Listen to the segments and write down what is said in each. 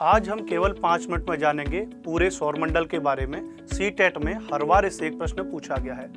आज हम केवल 5 मिनट में जानेंगे पूरे सौरमंडल के बारे में। सीटेट में हर बार इससे एक प्रश्न पूछा गया है।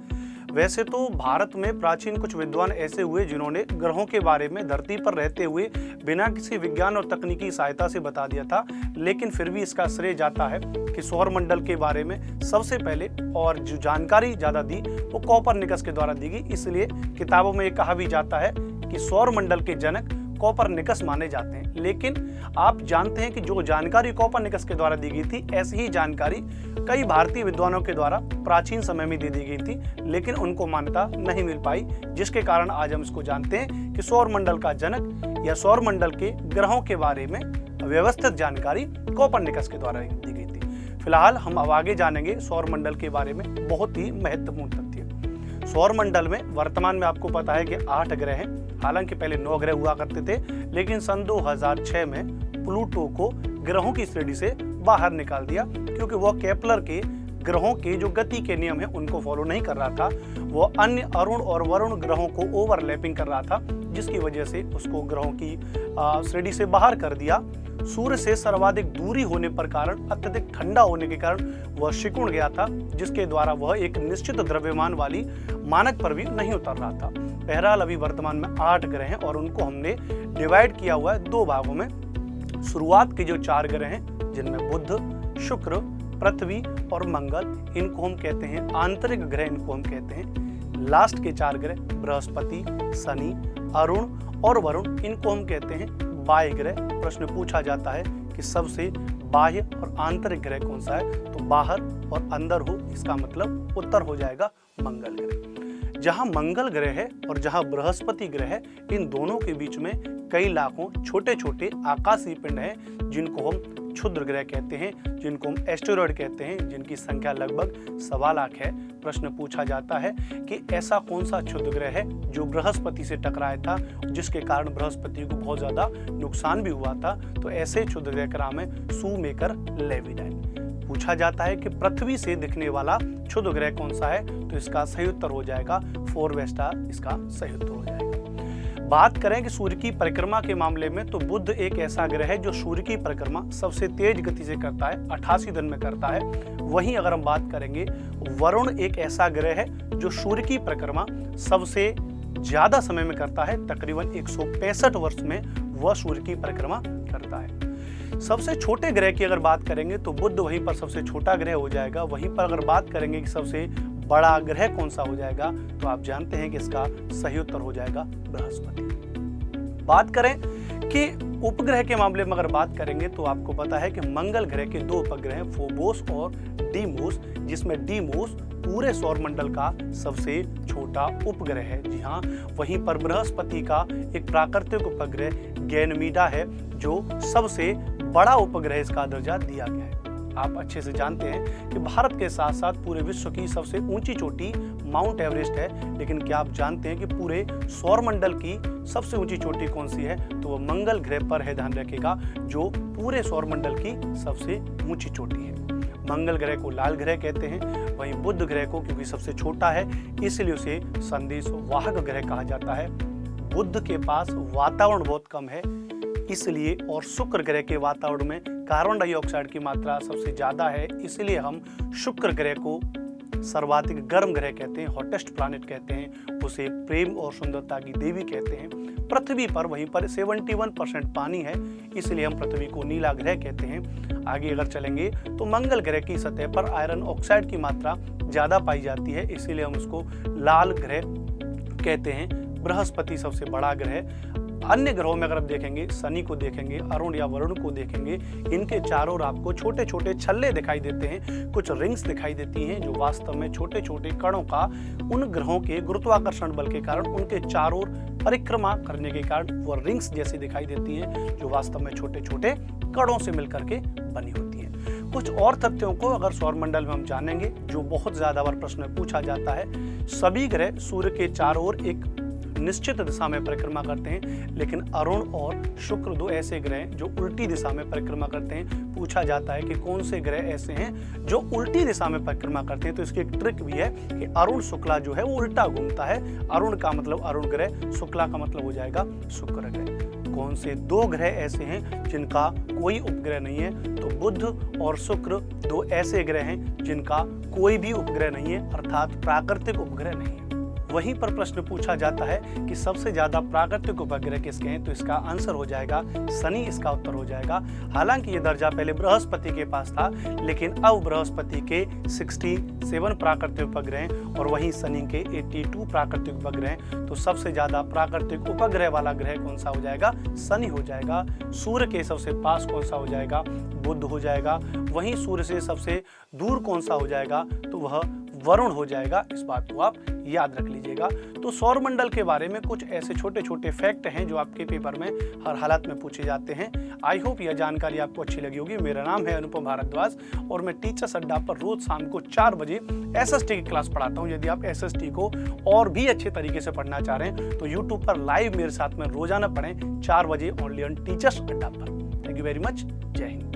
वैसे तो भारत में प्राचीन कुछ विद्वान ऐसे हुए जिन्होंने ग्रहों के बारे में धरती पर रहते हुए बिना किसी विज्ञान और तकनीकी सहायता से बता दिया था, लेकिन फिर भी इसका श्रेय जाता है कि सौरमंडल के बारे में सबसे पहले और जो जानकारी ज्यादा दी वो कोपरनिकस के द्वारा दी गई। इसलिए किताबों में ये कहा भी जाता है कि सौरमंडल के जनक कोपरनिकस माने जाते हैं। लेकिन आप जानते हैं कि जो जानकारी कोपरनिकस के द्वारा दी गई थी, ऐसी ही जानकारी कई भारतीय विद्वानों के द्वारा प्राचीन समय में दी गई थी, लेकिन उनको मान्यता नहीं मिल पाई, जिसके कारण आज हम इसको जानते हैं कि सौरमंडल का जनक या सौरमंडल के ग्रहों के बारे में व्यवस्थित जानकारी कोपरनिकस के द्वारा दी गई थी। फिलहाल हम अब आगे जानेंगे सौरमंडल के बारे में बहुत ही महत्वपूर्ण तथ्य। सौरमंडल में वर्तमान में आपको पता है कि 8 ग्रह हैं। हालांकि पहले 9 ग्रह हुआ करते थे, लेकिन सन 2006 में प्लूटो को ग्रहों की श्रेणी से बाहर निकाल दिया, क्योंकि वह केपलर के ग्रहों के जो गति के नियम है उनको फॉलो नहीं कर रहा था। वो अन्य अरुण और वरुण ग्रहों को ओवरलैपिंग कर रहा था, जिसकी वजह से उसको ग्रहों की श्रेणी से बाहर कर दिया। सूर्य से सर्वाधिक दूरी होने पर कारण अत्यधिक ठंडा होने के कारण वह सिकुड़ गया था, जिसके द्वारा वह एक निश्चित द्रव्यमान वाली मानक पर भी नहीं उतर रहा था। बहरहाल अभी वर्तमान में 8 ग्रह हैं और उनको हमने डिवाइड किया हुआ है 2 भागों में। शुरुआत के जो 4 ग्रह हैं, जिनमें बुध, शुक्र, पृथ्वी और मंगल, इनको हम कहते हैं आंतरिक ग्रह, इनको हम कहते हैं। लास्ट के 4 ग्रह बृहस्पति, शनि, अरुण और वरुण, इनको हम कहते हैं बाह्य ग्रह। प्रश्न पूछा जाता है कि सबसे बाह्य और आंतरिक ग्रह कौन सा है, तो बाहर और अंदर हो, इसका मतलब उत्तर हो जाएगा मंगल ग्रह। जहां मंगल ग्रह है और जहां बृहस्पति ग्रह है, इन दोनों के बीच में कई लाखों छोटे छोटे आकाशीय पिंड हैं, जिनको हम क्षुद्र ग्रह कहते हैं, जिनको हम एस्टेरॉयड कहते हैं, जिनकी संख्या लगभग 1.25 लाख है। प्रश्न पूछा जाता है कि ऐसा कौन सा क्षुद्र ग्रह है जो बृहस्पति से टकराया था, जिसके कारण बृहस्पति को बहुत ज्यादा नुकसान भी हुआ था। तो ऐसे क्षुद्र ग्रह का नाम है शूमेकर लेविडाइन। पूछा जाता है कि पृथ्वी से दिखने वाला क्षुद्र ग्रह कौन सा है, तो इसका सही उत्तर हो जाएगा फोरवेस्टा, इसका सही उत्तर हो जाएगा। बात करें कि सूर्य की परिक्रमा के मामले में, तो बुध एक ऐसा ग्रह है जो सूर्य की परिक्रमा सबसे तेज गति से करता है, 88 दिन में करता है। वहीं अगर हम बात करेंगे, वरुण एक ऐसा ग्रह है जो सूर्य की परिक्रमा सबसे ज्यादा समय में करता है, तकरीबन 165 वर्ष में वह सूर्य की परिक्रमा करता है। सबसे छोटे ग्रह की अगर बात करेंगे तो बुध वहीं पर सबसे छोटा ग्रह हो जाएगा। वहीं पर अगर बात करेंगे कि सबसे बड़ा ग्रह कौन सा हो जाएगा, तो आप जानते हैं कि इसका सही उत्तर हो जाएगा बृहस्पति। बात करें कि उपग्रह के मामले में अगर बात करेंगे, तो आपको पता है कि मंगल ग्रह के 2 उपग्रह हैं, फोबोस और डीमोस, जिसमें डीमोस पूरे सौरमंडल का सबसे छोटा उपग्रह है। जी हाँ, वहीं पर बृहस्पति का एक प्राकृतिक उपग्रह गैनमीडा है, जो सबसे बड़ा उपग्रह, इसका दर्जा दिया गया है। आप अच्छे से जानते हैं कि भारत के साथ साथ पूरे विश्व की सबसे ऊंची चोटी माउंट एवरेस्ट है, लेकिन क्या आप जानते हैं कि पूरे सौरमंडल की सबसे ऊंची चोटी कौन सी है, तो वो मंगल ग्रह पर है, ध्यान रखिएगा, जो पूरे सौरमंडल की सबसे ऊंची चोटी है। मंगल ग्रह को लाल ग्रह कहते हैं, वहीं बुध ग्रह को, क्योंकि सबसे छोटा है इसलिए उसे संदेश वाहक ग्रह कहा जाता है। बुध के पास वातावरण बहुत कम है इसलिए, और शुक्र ग्रह के वातावरण में कार्बन डाइऑक्साइड की मात्रा सबसे ज्यादा है, इसलिए हम शुक्र ग्रह को सर्वाधिक गर्म ग्रह कहते हैं, हॉटेस्ट प्लैनेट कहते हैं, उसे प्रेम और सुंदरता की देवी कहते हैं। पृथ्वी पर वहीं पर 71% पानी है, इसलिए हम पृथ्वी को नीला ग्रह कहते हैं। आगे अगर चलेंगे तो मंगल ग्रह की सतह पर आयरन ऑक्साइड की मात्रा ज्यादा पाई जाती है, इसीलिए हम उसको लाल ग्रह कहते हैं। बृहस्पति सबसे बड़ा ग्रह। अन्य ग्रहों में अगर आप देखेंगे, शनि को देखेंगे, अरुण या वरुण को देखेंगे, इनके चारों ओर आपको छोटे छोटे छल्ले दिखाई देते हैं, कुछ रिंग्स दिखाई देती हैं, जो वास्तव में छोटे छोटे कणों का उन ग्रहों के गुरुत्वाकर्षण बल के कारण उनके चारों ओर परिक्रमा करने के कारण वो रिंग्स जैसी दिखाई देती हैं, जो वास्तव में छोटे छोटे कणों से मिलकर के बनी होती हैं। कुछ और तथ्यों को अगर सौरमंडल में हम जानेंगे, जो बहुत ज्यादा बार प्रश्न में पूछा जाता है। सभी ग्रह सूर्य के चारों ओर एक निश्चित दिशा में परिक्रमा करते हैं, लेकिन अरुण और शुक्र 2 ऐसे ग्रह जो उल्टी दिशा में परिक्रमा करते हैं। पूछा जाता है कि कौन से ग्रह ऐसे हैं जो उल्टी दिशा में परिक्रमा करते हैं, तो इसकी एक ट्रिक भी है कि अरुण शुक्ला जो है वो उल्टा घूमता है। अरुण का मतलब अरुण ग्रह, शुक्ला का मतलब हो जाएगा शुक्र ग्रह। कौन से 2 ग्रह ऐसे हैं जिनका कोई उपग्रह नहीं है? तो बुध और शुक्र 2 ऐसे ग्रह हैं जिनका कोई भी उपग्रह नहीं है, अर्थात प्राकृतिक उपग्रह नहीं है। वहीं पर प्रश्न पूछा जाता है कि सबसे ज्यादा प्राकृतिक उपग्रह किसके हैं? तो इसका आंसर हो जाएगा शनि, इसका उत्तर हो जाएगा। हालांकि ये दर्जा पहले बृहस्पति के पास था, लेकिन अब बृहस्पति के 67 प्राकृतिक उपग्रह हैं और वहीं शनि के 82 प्राकृतिक उपग्रह हैं। तो सबसे ज्यादा प्राकृतिक उपग्रह वाला ग्रह कौन सा हो जाएगा? शनि हो जाएगा। सूर्य के सबसे पास कौन सा हो जाएगा? बुध हो जाएगा। वहीं सूर्य से सबसे दूर कौन सा हो जाएगा? तो वह वरुण हो जाएगा। इस बात को आप याद रख लीजिएगा। तो सौरमंडल के बारे में कुछ ऐसे छोटे छोटे फैक्ट हैं जो आपके पेपर में हर हालत में पूछे जाते हैं। आई होप यह जानकारी आपको अच्छी लगी होगी। मेरा नाम है अनुपम भारद्वाज और मैं टीचर्स अड्डा पर रोज शाम को 4 बजे एसएसटी की क्लास पढ़ाता हूं। यदि आप एसएसटी को और भी अच्छे तरीके से पढ़ना चाह रहे हैं तो यूट्यूब पर लाइव मेरे साथ में रोजाना पढ़ें 4 बजे ओनली ऑन टीचर्स अड्डा पर। Thank you very much. जय हिंद।